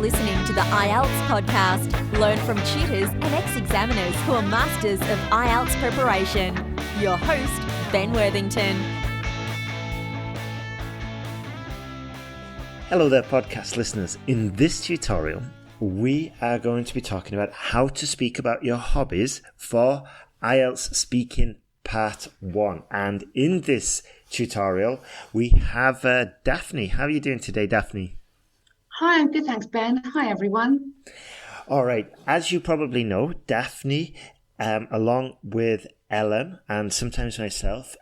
listening to the IELTS podcast. Learn from tutors and ex-examiners who are masters of IELTS preparation. Your host, Ben Worthington. Hello there, podcast listeners. In this tutorial, we are going to be talking about how to speak about your hobbies for IELTS Speaking Part 1. And in this tutorial, we have Daphne. How are you doing today, Daphne? Hi, I'm good, thanks, Ben. Hi, everyone. All right. As you probably know, Daphne, along with Ellen and sometimes myself,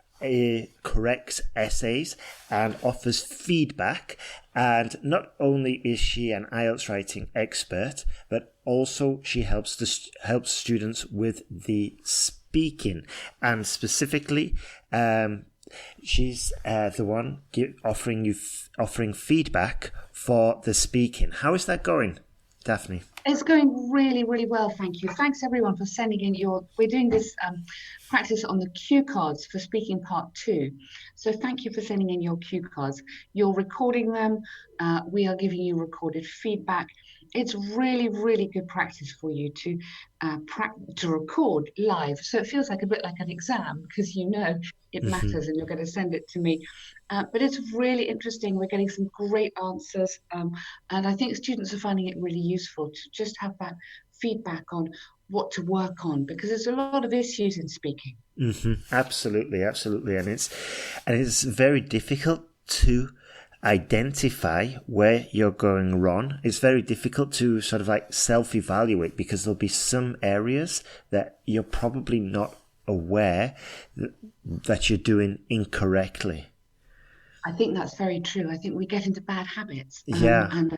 corrects essays and offers feedback. And not only is she an IELTS writing expert, but also she helps students with the speaking. And specifically, she's the one offering feedback for the speaking. How is that going, Daphne? It's going really, really well, thank you. Thanks, everyone, for sending in we're doing this practice on the cue cards for Speaking Part 2. So thank you for sending in your cue cards. You're recording them. We are giving you recorded feedback. It's really, really good practice for you to record live. So it feels like a bit like an exam because you know it matters and you're going to send it to me. But it's really interesting. We're getting some great answers. And I think students are finding it really useful to just have that feedback on what to work on, because there's a lot of issues in speaking. Absolutely. And it's very difficult to identify where you're going wrong. It's very difficult to sort of like self-evaluate because there'll be some areas that you're probably not aware that you're doing incorrectly. I think that's very true. I think we get into bad habits. And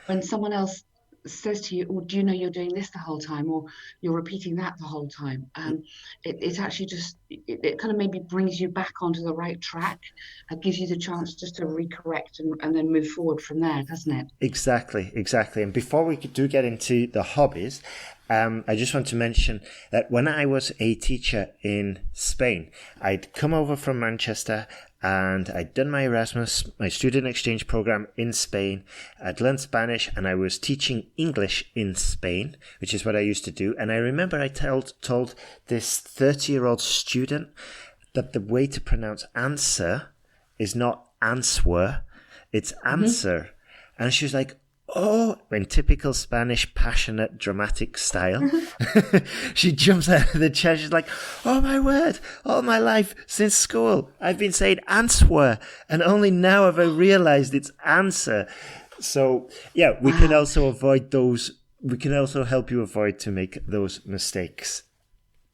when someone else says to you, "Oh, do you know you're doing this the whole time?" or "You're repeating that the whole time," it's actually just it kind of maybe brings you back onto the right track. It gives you the chance just to recorrect and then move forward from there, doesn't it? Exactly. And before we do get into the hobbies, I just want to mention that when I was a teacher in Spain, I'd come over from Manchester and I'd done my Erasmus, my student exchange program in Spain. I'd learned Spanish and I was teaching English in Spain, which is what I used to do. And I remember I told this 30-year-old student that the way to pronounce answer is not answer, it's answer. And she was like, "Oh," in typical Spanish, passionate, dramatic style. She jumps out of the chair. She's like, "Oh, my word. All my life since school, I've been saying answer. And only now have I realized it's answer." So, yeah, we can also avoid those. We can also help you avoid to make those mistakes.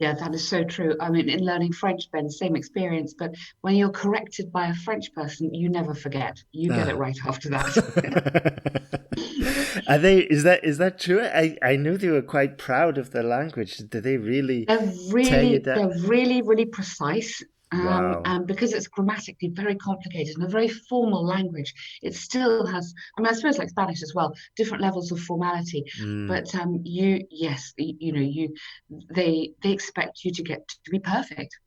Yeah, that is so true. I mean, in learning French, Ben, same experience. But when you're corrected by a French person, you never forget. You get it right after that. Are they? Is that true? I knew they were quite proud of their language. Do they really? Tell you that? They're really, really precise. Wow. And because it's grammatically very complicated and a very formal language, it still has, I mean, I suppose like Spanish as well, different levels of formality. But they expect you to be perfect.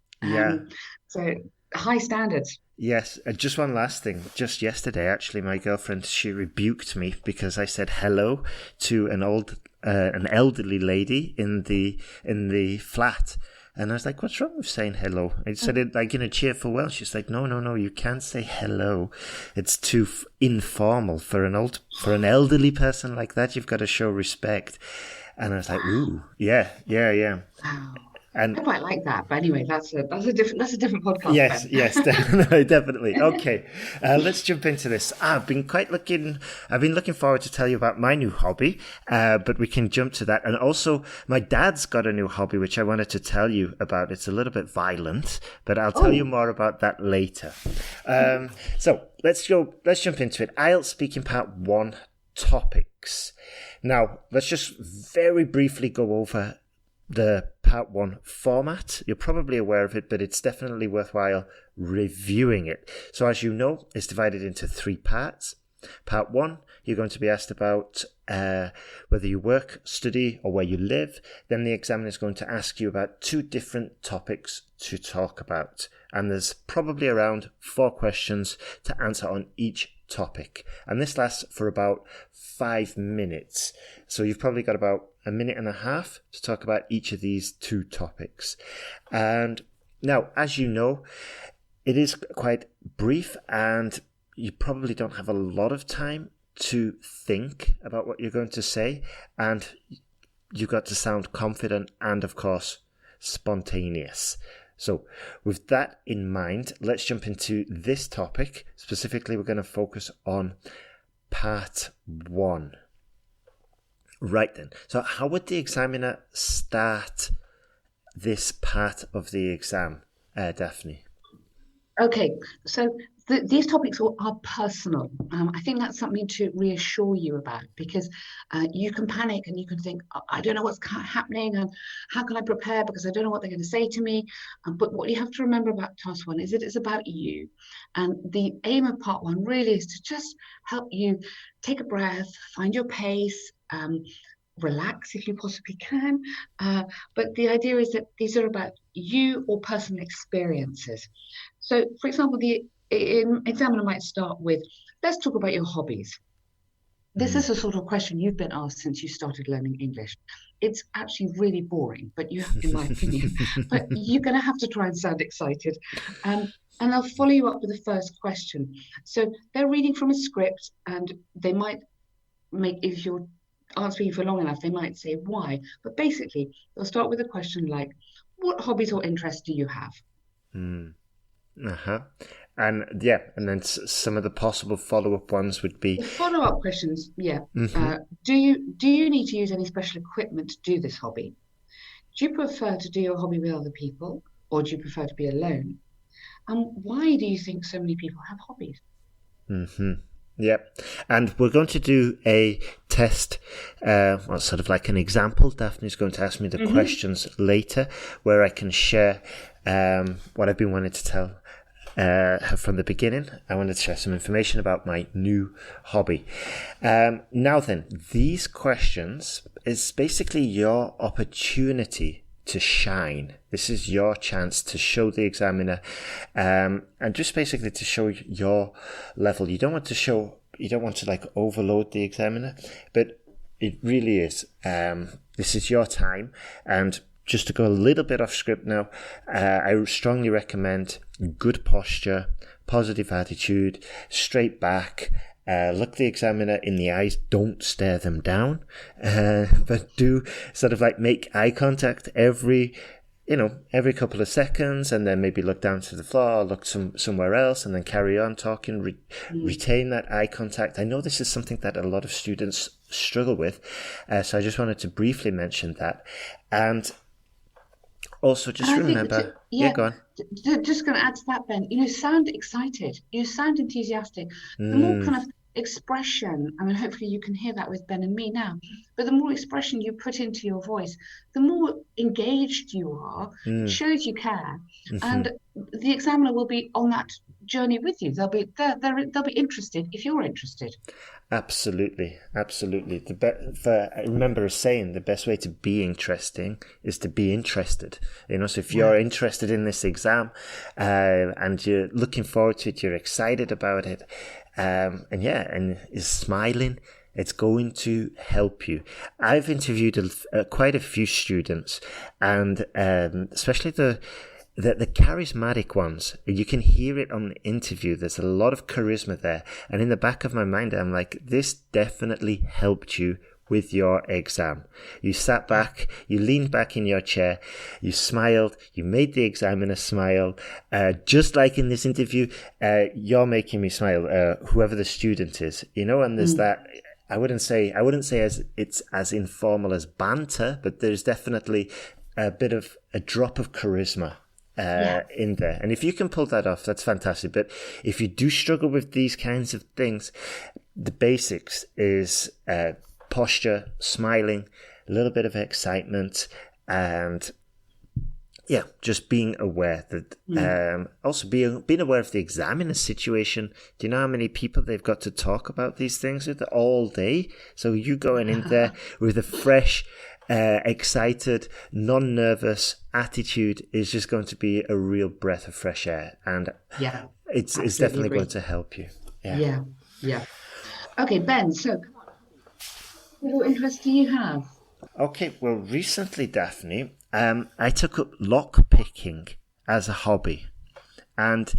So high standards. Yes, just one last thing. Just yesterday, actually, my girlfriend, she rebuked me because I said hello to an elderly lady in the flat. And I was like, "What's wrong with saying hello?" I said it like in a cheerful way. She's like, No, you can't say hello. It's too informal for an elderly person like that. You've got to show respect. And I was like, "Ooh, yeah." Wow. And I quite like that, but anyway, that's a different podcast. Yes, definitely. Okay, let's jump into this. I've been looking forward to tell you about my new hobby, but we can jump to that. And also, my dad's got a new hobby which I wanted to tell you about. It's a little bit violent, but I'll tell you more about that later. So let's jump into it. IELTS Speaking Part 1 topics. Now, let's just very briefly go over the Part 1 format. You're probably aware of it, but it's definitely worthwhile reviewing it. So as you know, it's divided into 3 parts. Part 1, you're going to be asked about whether you work, study, or where you live. Then the examiner is going to ask you about 2 different topics to talk about. And there's probably around 4 questions to answer on each topic. And this lasts for about 5 minutes. So you've probably got about a minute and a half to talk about each of these 2 topics. And now, as you know, it is quite brief and you probably don't have a lot of time to think about what you're going to say. And you've got to sound confident and, of course, spontaneous. So with that in mind, let's jump into this topic. Specifically, we're going to focus on part 1. Right then. So how would the examiner start this part of the exam, Daphne? Okay, so these topics are personal. I think that's something to reassure you about, because you can panic and you can think, I don't know what's happening and how can I prepare because I don't know what they're going to say to me. But what you have to remember about task 1 is that it's about you. And the aim of part 1 really is to just help you take a breath, find your pace, relax if you possibly can. But the idea is that these are about you or personal experiences. So, for example, the examiner might start with, let's talk about your hobbies. This is a sort of question you've been asked since you started learning English. It's actually really boring, but you have, in my opinion, but you're going to have to try and sound excited. And they'll follow you up with the first question. So they're reading from a script and they might make, if you're answering for long enough, they might say why. But basically, they'll start with a question like, what hobbies or interests do you have? And then some of the possible follow-up ones would be... The follow-up questions, do you need to use any special equipment to do this hobby? Do you prefer to do your hobby with other people, or do you prefer to be alone? And why do you think so many people have hobbies? Yep. And we're going to do a test, sort of like an example. Daphne's going to ask me the questions later, where I can share what I've been wanting to tell from the beginning. I wanted to share some information about my new hobby. Now then, these questions is basically your opportunity to shine. This is your chance to show the examiner, and just basically to show your level. You don't want to like overload the examiner, but it really is. This is your time. And just to go a little bit off script now, I strongly recommend good posture, positive attitude, straight back. Look the examiner in the eyes. Don't stare them down, but do sort of like make eye contact every couple of seconds, and then maybe look down to the floor, look somewhere else, and then carry on talking. Retain that eye contact. I know this is something that a lot of students struggle with, so I just wanted to briefly mention that. And also just remember... Go on. Just going to add to that, Ben, sound excited. You sound enthusiastic. The more kind of expression, I mean, hopefully you can hear that with Ben and me now, but the more expression you put into your voice, the more engaged you are, shows you care, and the examiner will be on that journey with you. They'll be interested if you're interested. Absolutely. I remember saying the best way to be interesting is to be interested. So if you're interested in this exam, and you're looking forward to it, you're excited about it, and is smiling, it's going to help you. I've interviewed quite a few students, and especially the charismatic ones. You can hear it on the interview. There's a lot of charisma there. And in the back of my mind, I'm like, this definitely helped you with your exam. You sat back, you leaned back in your chair, you smiled, you made the examiner smile. Just like in this interview, you're making me smile, whoever the student is, and there's that. I wouldn't say it's as informal as banter, but there's definitely a drop of charisma in there. And if you can pull that off, that's fantastic. But if you do struggle with these kinds of things, the basics is posture, smiling, a little bit of excitement, and just being aware that also being aware of the examiner situation. Do you know how many people they've got to talk about these things with all day? So you going in there with a fresh, excited, non-nervous attitude is just going to be a real breath of fresh air, and it's definitely going to help you. Yeah. Okay, Ben, so what interest do you have? Okay, well, recently, Daphne, I took up lock picking as a hobby, and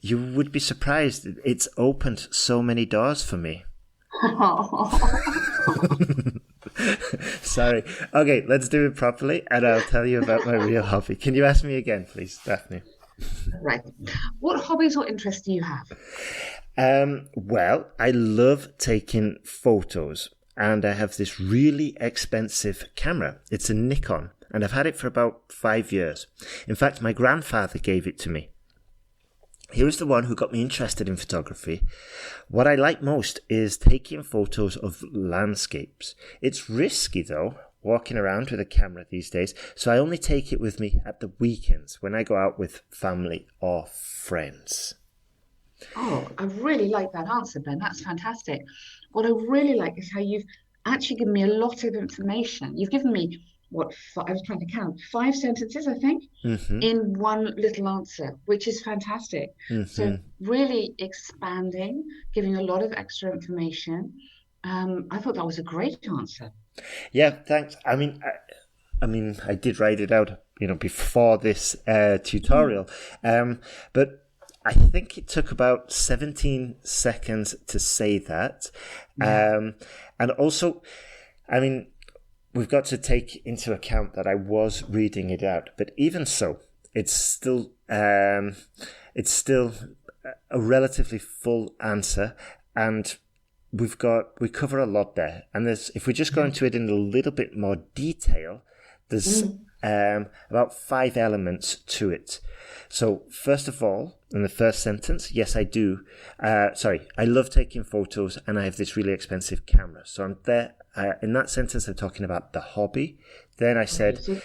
you would be surprised. It's opened so many doors for me. Sorry. Okay, let's do it properly, and I'll tell you about my real hobby. Can you ask me again, please, Daphne? Right. What hobbies or interests do you have? Well, I love taking photos, and I have this really expensive camera. It's a Nikon, and I've had it for about 5 years. In fact, my grandfather gave it to me. He was the one who got me interested in photography. What I like most is taking photos of landscapes. It's risky though, walking around with a camera these days, so I only take it with me at the weekends when I go out with family or friends. Oh, I really like that answer, Ben. That's fantastic. What I really like is how you've actually given me a lot of information. You've given me I was trying to count 5 sentences, I think, Mm-hmm. in one little answer, which is fantastic. So Mm-hmm. really expanding, giving a lot of extra information. I thought that was a great answer. Yeah, thanks. I did write it out, before this Mm, tutorial, but I think it took about 17 seconds to say that, yeah. and also, I mean, we've got to take into account that I was reading it out, but even so, it's still um, it's still a relatively full answer, and we cover a lot there. And there's if we just go Yeah. into it in a little bit more detail, there's Mm, about 5 elements to it. So first of all, in the first sentence, yes, I do. I love taking photos, and I have this really expensive camera. So I'm there. In that sentence, I'm talking about the hobby. Then I okay. said, So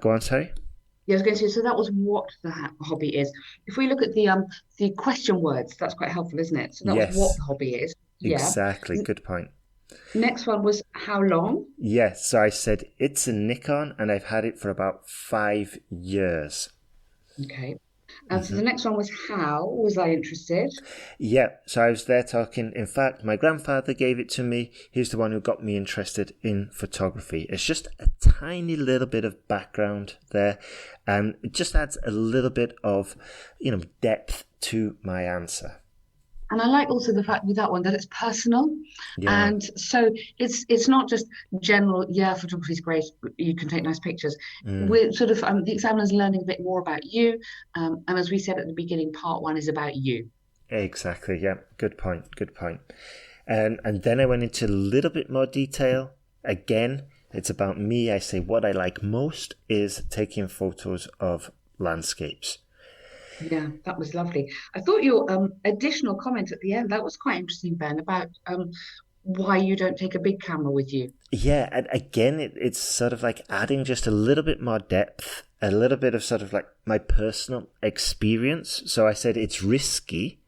go on, sorry. yeah, I was going to say, so that was what the hobby is. If we look at the question words, that's quite helpful, isn't it? So that was what Yes, the hobby is. Yeah. exactly. N- Good point. Next one was how long? Yes, so I said it's a Nikon, and I've had it for about 5 years. Okay. And so the next one was how was I interested? Yeah, so I was there talking. In fact, my grandfather gave it to me. He's the one who got me interested in photography. It's just a tiny little bit of background there, and it just adds a little bit of, depth to my answer. And I like also the fact with that one that it's personal. Yeah, And so it's not just general, yeah, photography is great, you can take nice pictures. mm, We're sort of the examiner's learning a bit more about you. And as we said at the beginning, part one is about you. exactly. Yeah, good point. Good point. And then I went into a little bit more detail. Again, it's about me. I say what I like most is taking photos of landscapes. Yeah, that was lovely. I thought your additional comment at the end, that was quite interesting, Ben, about why you don't take a big camera with you. Yeah, and again, it's sort of like adding just a little bit more depth, a little bit of sort of like my personal experience. So I said it's risky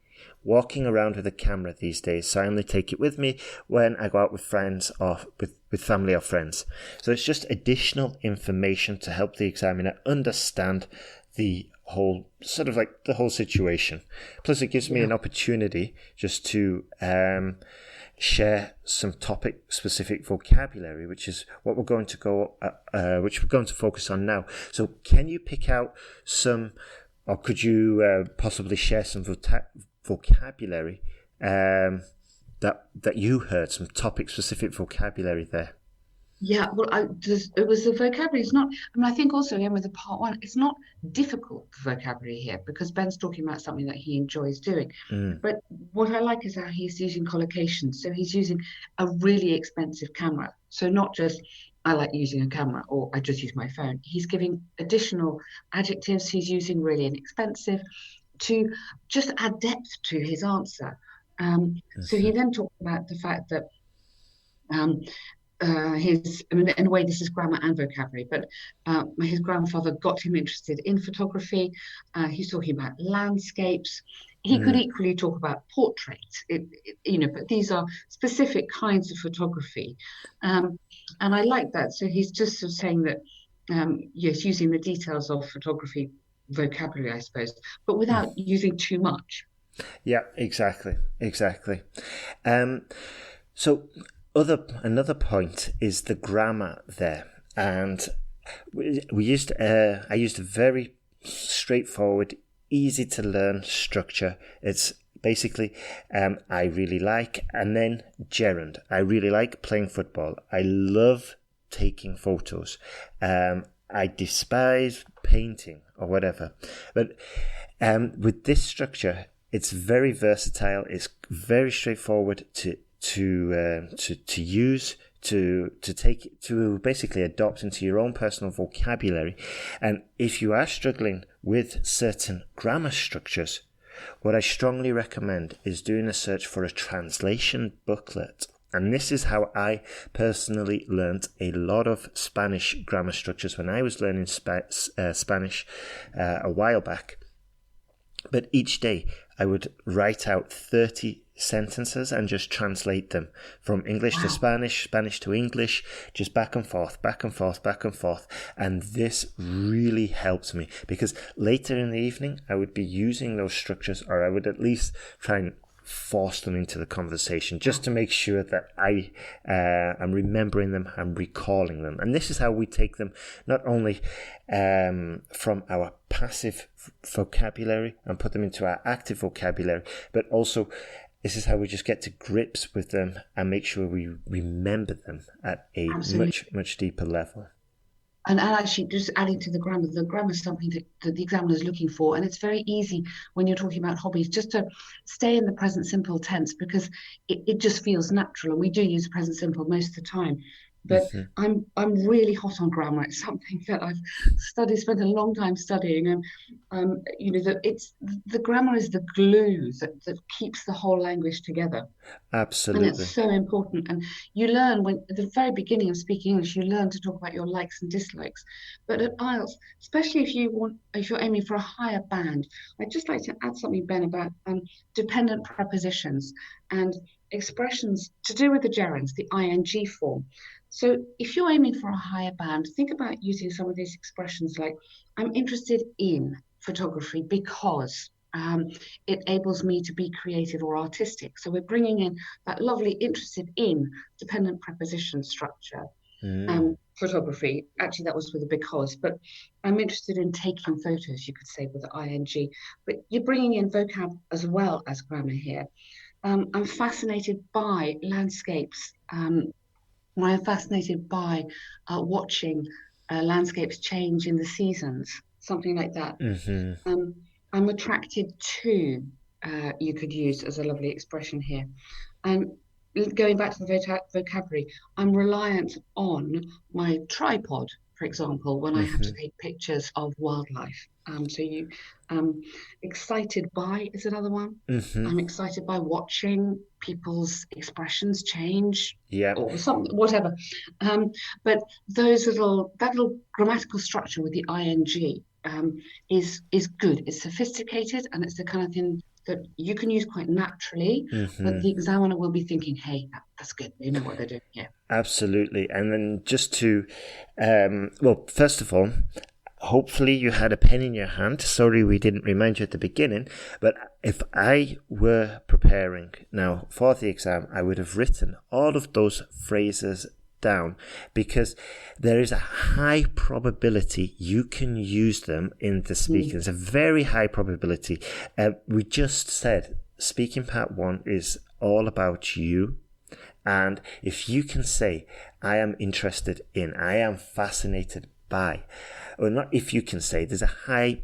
walking around with a camera these days, so I only take it with me when I go out with friends or with family or friends. So it's just additional information to help the examiner understand the whole sort of like the whole situation. Plus, it gives me Yeah. an opportunity just to share some topic specific vocabulary, which is what we're going to which we're going to focus on now. So can you pick out some, or could you possibly share some vocabulary that you heard, some topic specific vocabulary there? Yeah, well, it was the vocabulary. It's not, I mean, I think also again with the part one, it's not difficult vocabulary here because Ben's talking about something that he enjoys doing. Mm, But what I like is how he's using collocations. So he's using a really expensive camera. So not just I like using a camera or I just use my phone. He's giving additional adjectives. He's using really inexpensive to just add depth to his answer. So he then talked about the fact that um, I mean, in a way, this is grammar and vocabulary, but his grandfather got him interested in photography. He's talking about landscapes. He could mm, equally talk about portraits, but these are specific kinds of photography. Um, and I like that. So he's just sort of saying that, yes, using the details of photography vocabulary, I suppose, but without using too much. Yeah, exactly. So another point is the grammar there, and I used a very straightforward, easy to learn structure. It's basically I really like, and then gerund. I really like playing football. I love taking photos. I despise painting or whatever. But with this structure, it's very versatile. It's very straightforward to use, to basically adopt into your own personal vocabulary. And if you are struggling with certain grammar structures, what I strongly recommend is doing a search for a translation booklet. And this is how I personally learnt a lot of Spanish grammar structures when I was learning Spanish a while back. But each day I would write out 30 sentences and just translate them from English to Spanish, Spanish to English, just back and forth. And this really helped me, because later in the evening I would be using those structures, or I would at least try and force them into the conversation, just to make sure that I am remembering them and recalling them. And this is how we take them not only from our passive vocabulary and put them into our active vocabulary, but also this is how we just get to grips with them and make sure we remember them at a much deeper level. And actually, just adding to the grammar is something that the examiner is looking for. And it's very easy when you're talking about hobbies just to stay in the present simple tense, because it just feels natural. And we do use present simple most of the time. But I'm really hot on grammar. It's something that I've spent a long time studying, and the grammar is the glue that keeps the whole language together. Absolutely. And it's so important. And you learn at the very beginning of speaking English, you learn to talk about your likes and dislikes. But at IELTS, especially if you're aiming for a higher band, I'd just like to add something, Ben, about dependent prepositions and expressions to do with the gerunds, the ing form. So if you're aiming for a higher band, think about using some of these expressions like, I'm interested in photography because it enables me to be creative or artistic. So we're bringing in that lovely interested in dependent preposition structure. Photography, actually that was with a because, but I'm interested in taking photos, you could say, with the ing. But you're bringing in vocab as well as grammar here. I'm fascinated by landscapes. I'm fascinated by watching landscapes change in the seasons, something like that. I'm attracted to, you could use as a lovely expression here. And going back to the vocabulary, I'm reliant on my tripod, for example, when I have to take pictures of wildlife. Excited by is another one. I'm excited by watching people's expressions change, or something, whatever. But that little grammatical structure with the ing is good. It's sophisticated, and it's the kind of thing that you can use quite naturally, but the examiner will be thinking, hey, that's good. They know what they're doing here. Absolutely. And then just to, first of all, hopefully you had a pen in your hand. Sorry we didn't remind you at the beginning, but if I were preparing now for the exam, I would have written all of those phrases down, because there is a high probability you can use them in the speaking. It's a very high probability. We just said speaking part 1 is all about you. And if you can say, I am interested in, I am fascinated by, or not if you can say, there's a high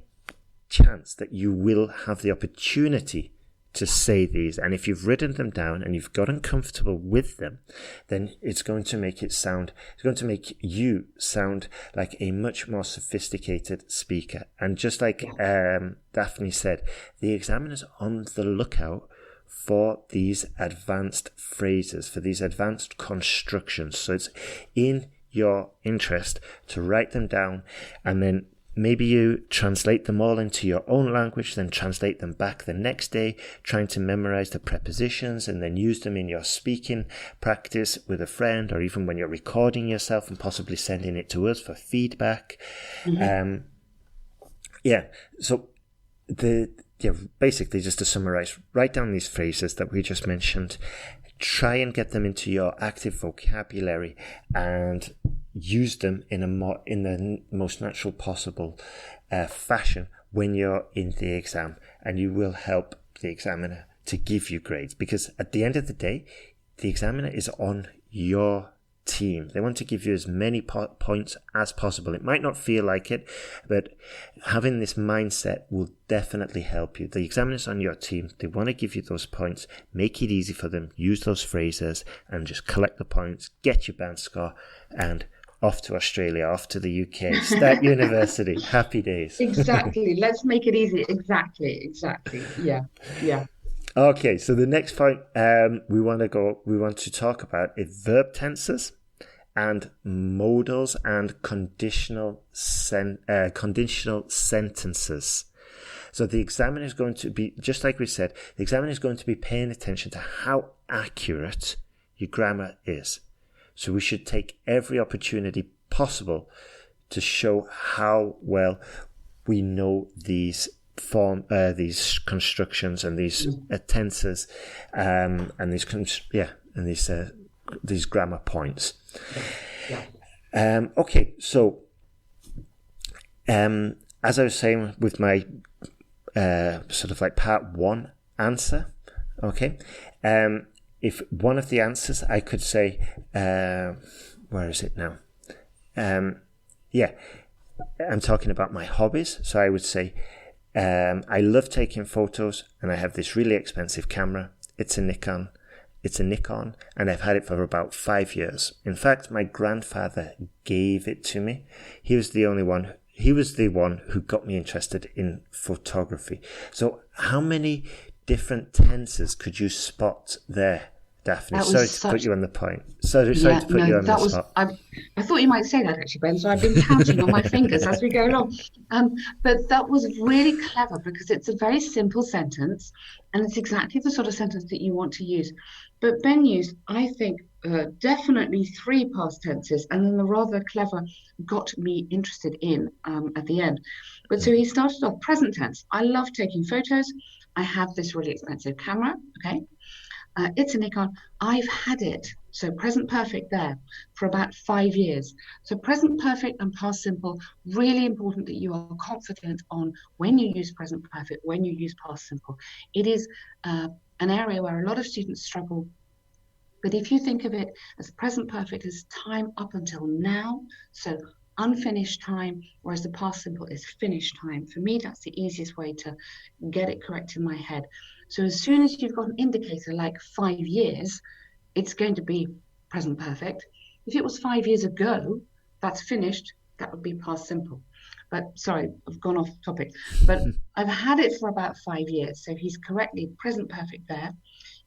chance that you will have the opportunity to say these. And if you've written them down and you've gotten comfortable with them, then it's going to make you sound like a much more sophisticated speaker. And just like Daphne said, the examiner's on the lookout for these advanced phrases, for these advanced constructions. So it's in your interest to write them down, and then maybe you translate them all into your own language, then translate them back the next day, trying to memorize the prepositions, and then use them in your speaking practice with a friend, or even when you're recording yourself and possibly sending it to us for feedback. So basically just to summarize, write down these phrases that we just mentioned. Try and get them into your active vocabulary and use them in the most natural possible fashion when you're in the exam, and you will help the examiner to give you grades, because at the end of the day, the examiner is on your team. They want to give you as many points as possible. It might not feel like it, but having this mindset will definitely help you. The examiner's on your team. They want to give you those points. Make it easy for them. Use those phrases and just collect the points, get your band score, and off to Australia, off to the UK, start university. Happy days. Exactly. Let's make it easy. Exactly. Yeah. Okay, so the next point we want to talk about is verb tenses and modals and conditional sentences. So the examiner is going to be, just like we said, the examiner is going to be paying attention to how accurate your grammar is. So we should take every opportunity possible to show how well we know these constructions and these tenses and these grammar points. Okay, so as I was saying with my sort of like part one answer, okay, if one of the answers I could say, where is it now? I'm talking about my hobbies, so I would say, I love taking photos, and I have this really expensive camera. It's a Nikon, and I've had it for about 5 years. In fact, my grandfather gave it to me. He was the one who got me interested in photography. So how many different tenses could you spot there, Daphne? Sorry to put you on the point. Sorry to put you on the spot. I thought you might say that actually, Ben, so I've been counting on my fingers as we go along. But that was really clever, because it's a very simple sentence, and it's exactly the sort of sentence that you want to use. But Ben used, I think, definitely 3 past tenses, and then the rather clever got me interested in at the end. But so he started off present tense. I love taking photos. I have this really expensive camera, okay? It's a Nikon. I've had it, so present perfect there, for about 5 years. So present perfect and past simple, really important that you are confident on when you use present perfect, when you use past simple. It is an area where a lot of students struggle. But if you think of it as present perfect as time up until now, so unfinished time, whereas the past simple is finished time. For me, that's the easiest way to get it correct in my head. So as soon as you've got an indicator like 5 years, it's going to be present perfect. If it was 5 years ago, that's finished, that would be past simple. But sorry, I've gone off topic. But I've had it for about 5 years, so he's correctly present perfect there.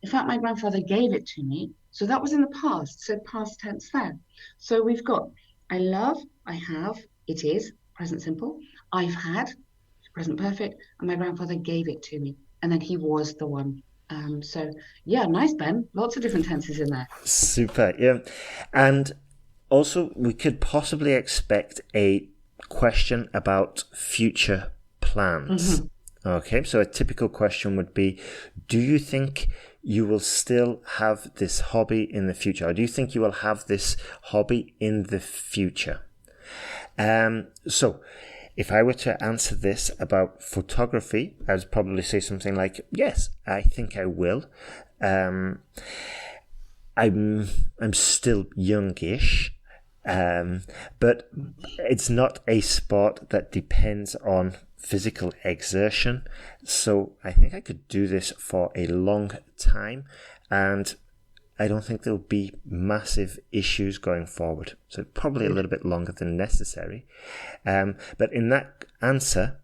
In fact, my grandfather gave it to me, so that was in the past, so past tense there. So we've got I love, I have, it is, present simple. I've had, present perfect, and my grandfather gave it to me. And then he was the one. So, yeah, nice, Ben. Lots of different tenses in there. Super, yeah. And also, we could possibly expect a question about future plans. Mm-hmm. Okay, so a typical question would be, do you think you will still have this hobby in the future? Or do you think you will have this hobby in the future? So if I were to answer this about photography, I would probably say something like, yes, I think I will. I'm still youngish, but it's not a sport that depends on physical exertion, so I think I could do this for a long time, and I don't think there'll be massive issues going forward. So probably a little bit longer than necessary. But in that answer,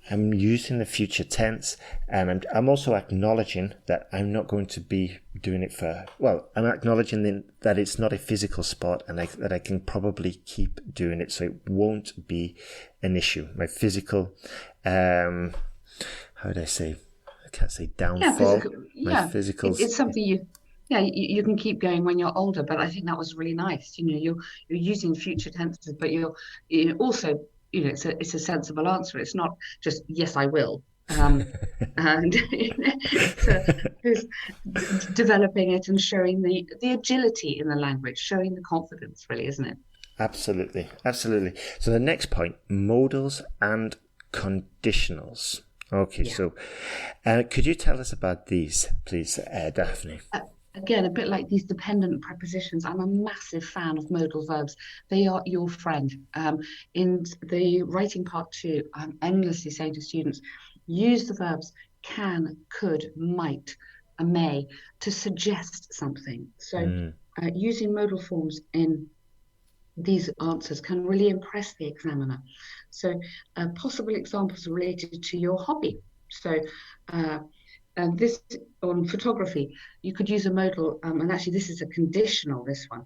I'm using the future tense, and I'm also acknowledging that I'm not going to be doing it I'm acknowledging that it's not a physical sport, and that I can probably keep doing it, so it won't be an issue. My physical, how would I say? I can't say downfall. It's something you can keep going when you're older, but I think that was really nice. You're using future tenses, but you're also, it's a sensible answer. It's not just yes, I will. and who's developing it and showing the agility in the language, showing the confidence, really, isn't it? Absolutely, absolutely. So the next point, modals and conditionals. Okay, Yeah. so could you tell us about these, please, Daphne? Again, a bit like these dependent prepositions, I'm a massive fan of modal verbs. They are your friend. In the writing part 2, I'm endlessly saying to students, use the verbs can, could, might, and may to suggest something. So using modal forms in these answers can really impress the examiner. So possible examples related to your hobby. So and this on photography, you could use a modal, and actually this is a conditional, this one.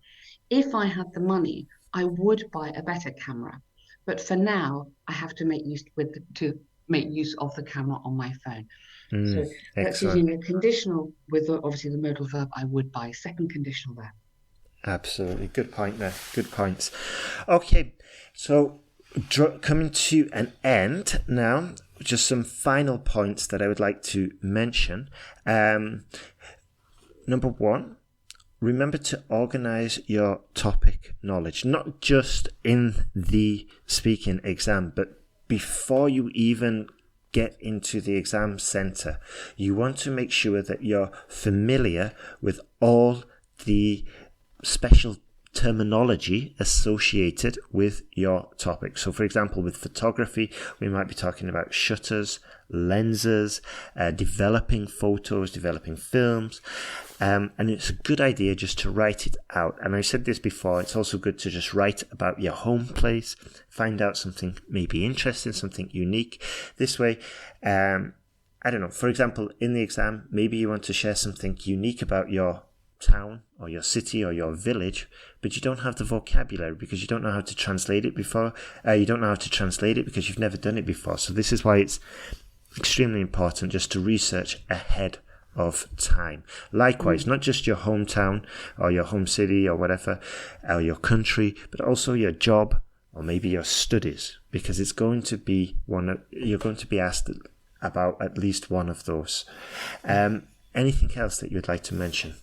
If I had the money, I would buy a better camera. But for now, I have to make use of the camera on my phone. So that's Excellent. using a conditional with obviously the modal verb I would buy, second conditional there. Absolutely. Good point there. Good points. Okay, so coming to an end now, just some final points that I would like to mention. Number 1, remember to organize your topic knowledge, not just in the speaking exam, but before you even get into the exam center. You want to make sure that you're familiar with all the special terminology associated with your topic. So for example, with photography, we might be talking about shutters, lenses, developing photos, developing films, and it's a good idea just to write it out. And I said this before, it's also good to just write about your home place, find out something maybe interesting, something unique. This way, I don't know, for example, in the exam, maybe you want to share something unique about your town or your city or your village, but you don't have the vocabulary because you don't know how to translate it before. You don't know how to translate it because you've never done it before. So this is why it's extremely important just to research ahead of time. Likewise, not just your hometown or your home city or whatever, or your country, but also your job or maybe your studies, because it's going to be you're going to be asked about at least one of those. Anything else that you'd like to mention,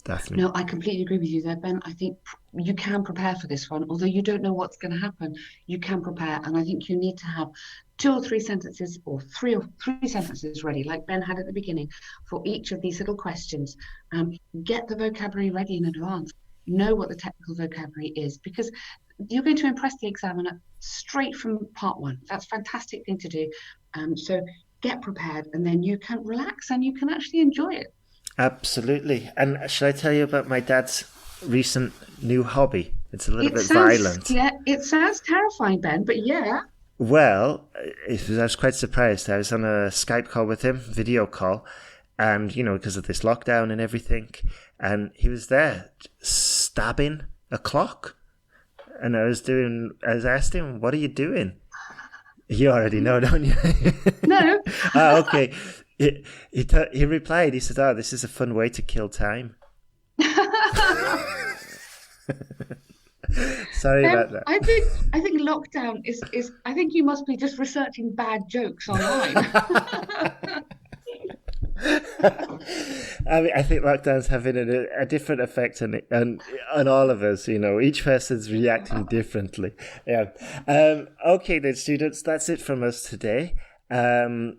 Daphne? No, I completely agree with you there, Ben. I think you can prepare for this one. Although you don't know what's going to happen, you can prepare. And I think you need to have 2 or 3 sentences or three sentences ready, like Ben had at the beginning, for each of these little questions. Get the vocabulary ready in advance. Know what the technical vocabulary is, because you're going to impress the examiner straight from part 1. That's a fantastic thing to do. So get prepared, and then you can relax and you can actually enjoy it. Absolutely. And should I tell you about my dad's recent new hobby? It's a little bit violent. Yeah, it sounds terrifying, Ben, but yeah. Well, I was quite surprised. I was on a Skype call with him, video call, and, because of this lockdown and everything, and he was there stabbing a clock. And I was asking him, what are you doing? You already know, don't you? No. Okay. He replied, he said, this is a fun way to kill time. Sorry about that. I think lockdown is I think you must be just researching bad jokes online. I think lockdown's having a different effect on all of us. Each person's reacting differently. Yeah. Okay then, students, that's it from us today. So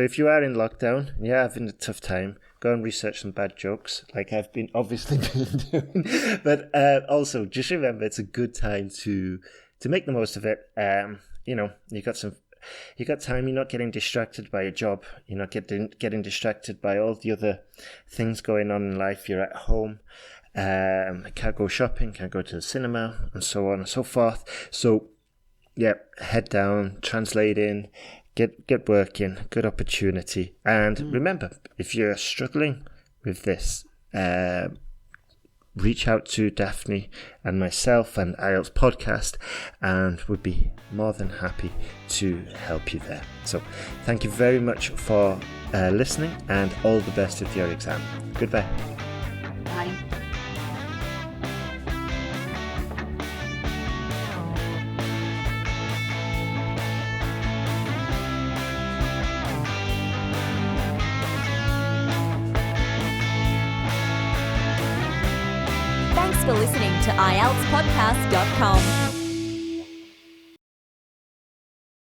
if you are in lockdown and you're having a tough time, go and research some bad jokes, like I've obviously been doing. But also, just remember, it's a good time to make the most of it. You got time. You're not getting distracted by your job. You're not getting distracted by all the other things going on in life. You're at home. Can't go shopping. Can't go to the cinema, and so on and so forth. So, yeah, head down, translating. Get working, good opportunity. And remember, if you're struggling with this, reach out to Daphne and myself and IELTS Podcast, and we'd be more than happy to help you there. So thank you very much for listening, and all the best with your exam. Goodbye. Bye. Thanks for listening to IELTSPodcast.com.